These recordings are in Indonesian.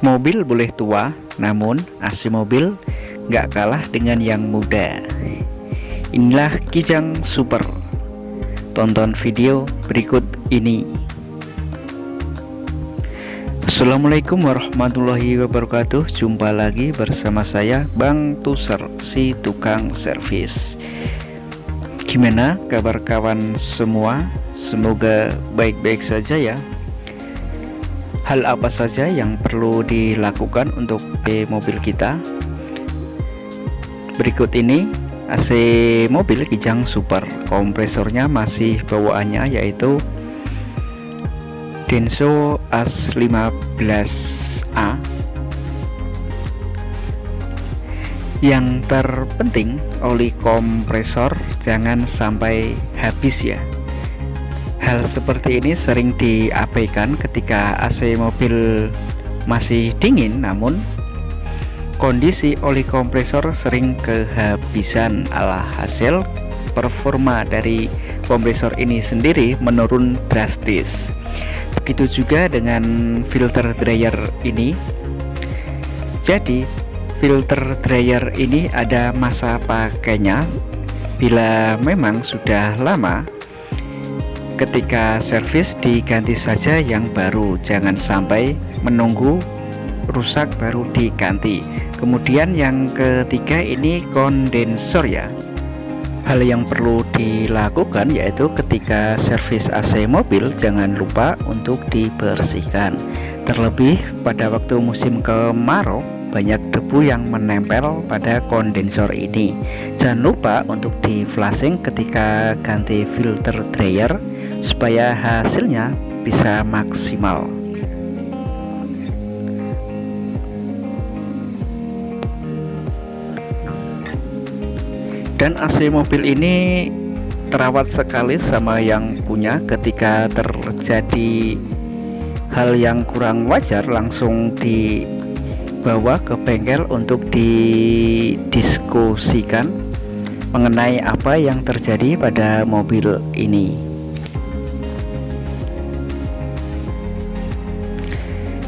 Mobil boleh tua, namun AC mobil nggak kalah dengan yang muda. Inilah Kijang Super. Tonton video berikut ini. Assalamualaikum warahmatullahi wabarakatuh. Jumpa lagi bersama saya Bang Tuser, si tukang servis. Gimana kabar kawan semua? Semoga baik-baik saja ya. Hal apa saja yang perlu dilakukan untuk mobil kita? Berikut ini AC mobil Kijang Super. Kompresornya masih bawaannya yaitu Denso AS15A. Yang terpenting, oli kompresor jangan sampai habis ya. Hal seperti ini sering diabaikan ketika AC mobil masih dingin, namun kondisi oli kompresor sering kehabisan. Alhasil performa dari kompresor ini sendiri menurun drastis. Begitu juga dengan filter dryer ini. Jadi filter dryer ini ada masa pakainya. Bila memang sudah lama, ketika servis diganti saja yang baru, jangan sampai menunggu rusak baru diganti. Kemudian yang ketiga ini kondensor ya. Hal yang perlu dilakukan yaitu ketika servis AC mobil jangan lupa untuk dibersihkan. Terlebih pada waktu musim kemarau, banyak debu yang menempel pada kondensor ini. Jangan lupa untuk di flashing ketika ganti filter dryer supaya hasilnya bisa maksimal. Dan AC mobil ini terawat sekali sama yang punya. Ketika terjadi hal yang kurang wajar, langsung dibawa ke bengkel untuk didiskusikan mengenai apa yang terjadi pada mobil ini.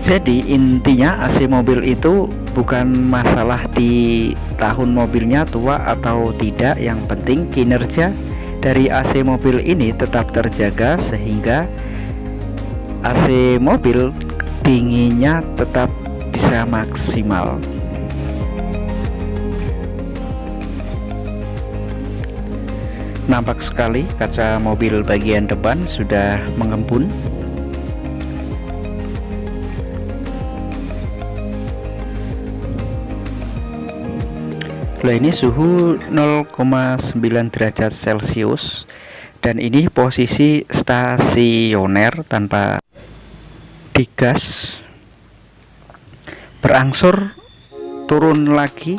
Jadi intinya AC mobil itu bukan masalah di tahun mobilnya tua atau tidak. Yang penting kinerja dari AC mobil ini tetap terjaga sehingga AC mobil dinginnya tetap bisa maksimal. Nampak sekali kaca mobil bagian depan sudah mengembun. Nah, ini suhu 0,9 derajat Celcius dan ini posisi stasioner tanpa digas. Berangsur turun lagi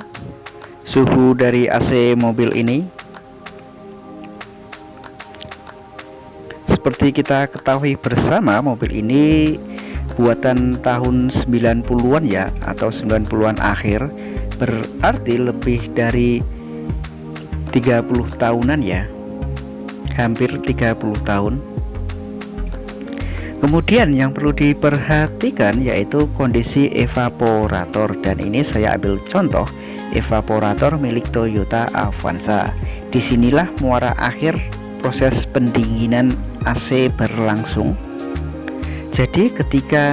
suhu dari AC mobil ini. Seperti kita ketahui bersama, mobil ini buatan tahun 90-an ya, atau 90-an akhir. Berarti lebih dari 30 tahunan ya, hampir 30 tahun. Kemudian yang perlu diperhatikan yaitu kondisi evaporator, dan ini saya ambil contoh evaporator milik Toyota Avanza. Disinilah muara akhir proses pendinginan AC berlangsung. Jadi ketika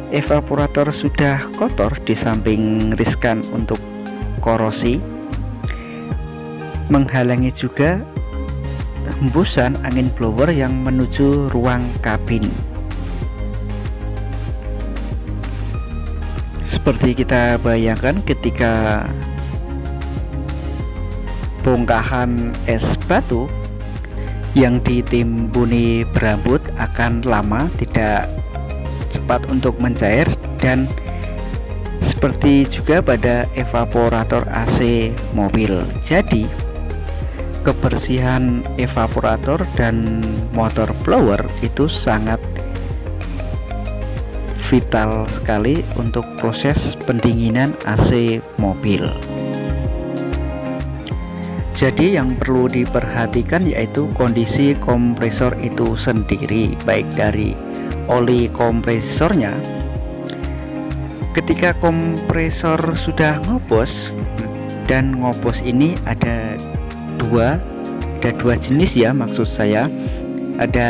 evaporator sudah kotor, di samping riskan untuk korosi, menghalangi juga hembusan angin blower yang menuju ruang kabin. Seperti kita bayangkan ketika bongkahan es batu yang ditimbuni berambut akan lama tidak cepat untuk mencair, dan seperti juga pada evaporator AC mobil. Jadi kebersihan evaporator dan motor blower itu sangat vital sekali untuk proses pendinginan AC mobil. Jadi yang perlu diperhatikan yaitu kondisi kompresor itu sendiri, baik dari oli kompresornya Ketika kompresor sudah ngopos, dan ngopos ini ada dua jenis ya, maksud saya ada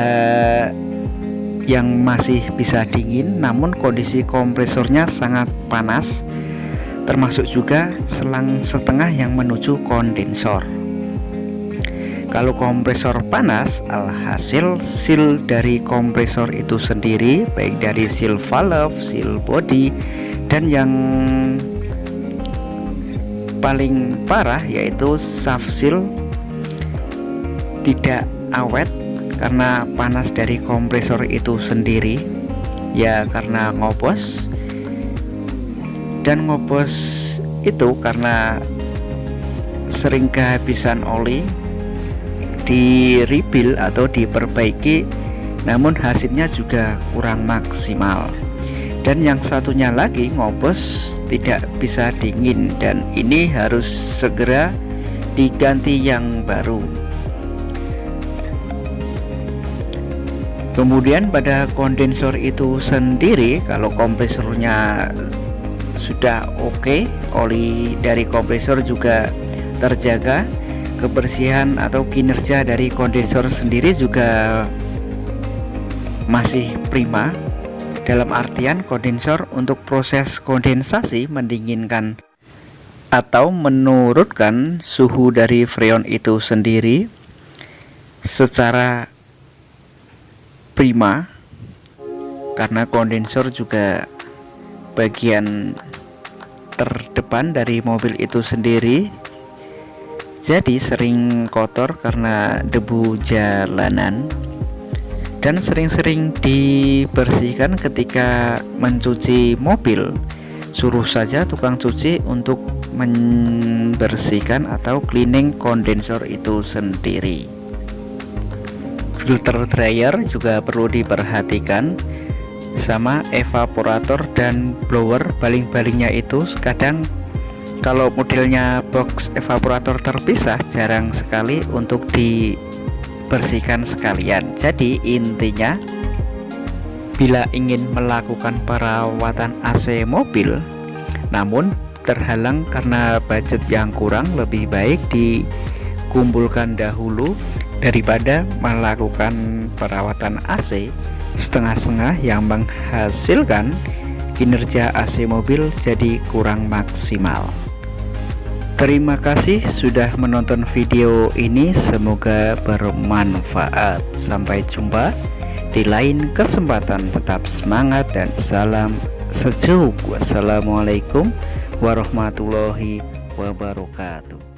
yang masih bisa dingin namun kondisi kompresornya sangat panas, termasuk juga selang setengah yang menuju kondensor. Kalau kompresor panas, alhasil seal dari kompresor itu sendiri, baik dari seal valve, seal body, dan yang paling parah yaitu shaft seal, tidak awet karena panas dari kompresor itu sendiri, ya karena ngopos. Dan ngopos itu karena sering kehabisan oli, di rebuild atau diperbaiki, namun hasilnya juga kurang maksimal. Dan yang satunya lagi ngopos tidak bisa dingin, dan ini harus segera diganti yang baru. Kemudian pada kondensor itu sendiri, kalau kompresornya sudah oke, oli dari kompresor juga terjaga, kebersihan atau kinerja dari kondensor sendiri juga masih prima. Dalam artian kondensor untuk proses kondensasi mendinginkan atau menurunkan suhu dari freon itu sendiri secara prima, karena kondensor juga bagian terdepan dari mobil itu sendiri, jadi sering kotor karena debu jalanan, dan sering-sering dibersihkan ketika mencuci mobil. Suruh saja tukang cuci untuk membersihkan atau cleaning kondensor itu sendiri. Filter dryer juga perlu diperhatikan, sama evaporator dan blower. Baling-balingnya itu kadang kalau modelnya box evaporator terpisah, jarang sekali untuk dibersihkan sekalian. Jadi intinya, bila ingin melakukan perawatan AC mobil namun terhalang karena budget yang kurang, lebih baik dikumpulkan dahulu daripada melakukan perawatan AC setengah-setengah yang menghasilkan kinerja AC mobil jadi kurang maksimal. Terima kasih sudah menonton video ini, semoga bermanfaat. Sampai jumpa di lain kesempatan, tetap semangat dan salam sejuk. Wassalamualaikum warahmatullahi wabarakatuh.